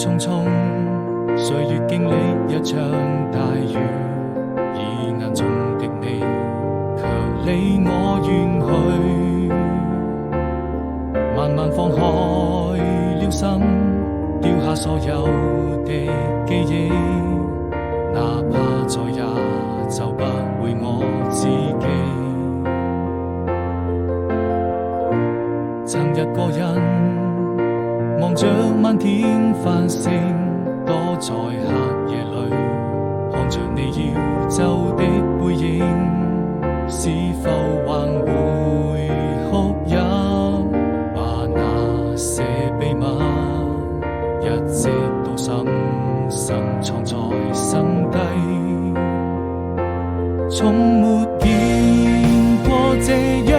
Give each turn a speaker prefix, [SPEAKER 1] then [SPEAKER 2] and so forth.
[SPEAKER 1] 匆匆，歲月經歷一場大雨，以眼中的你卻離我遠去。慢慢放開了心，丟下所有的記憶，哪怕再也找不回我自己。曾一個人望着漫天繁星，躲在黑夜裏，看着你要走的背影，是否還會哭泣？把那些秘密一直都深深藏在心底，從沒見過這樣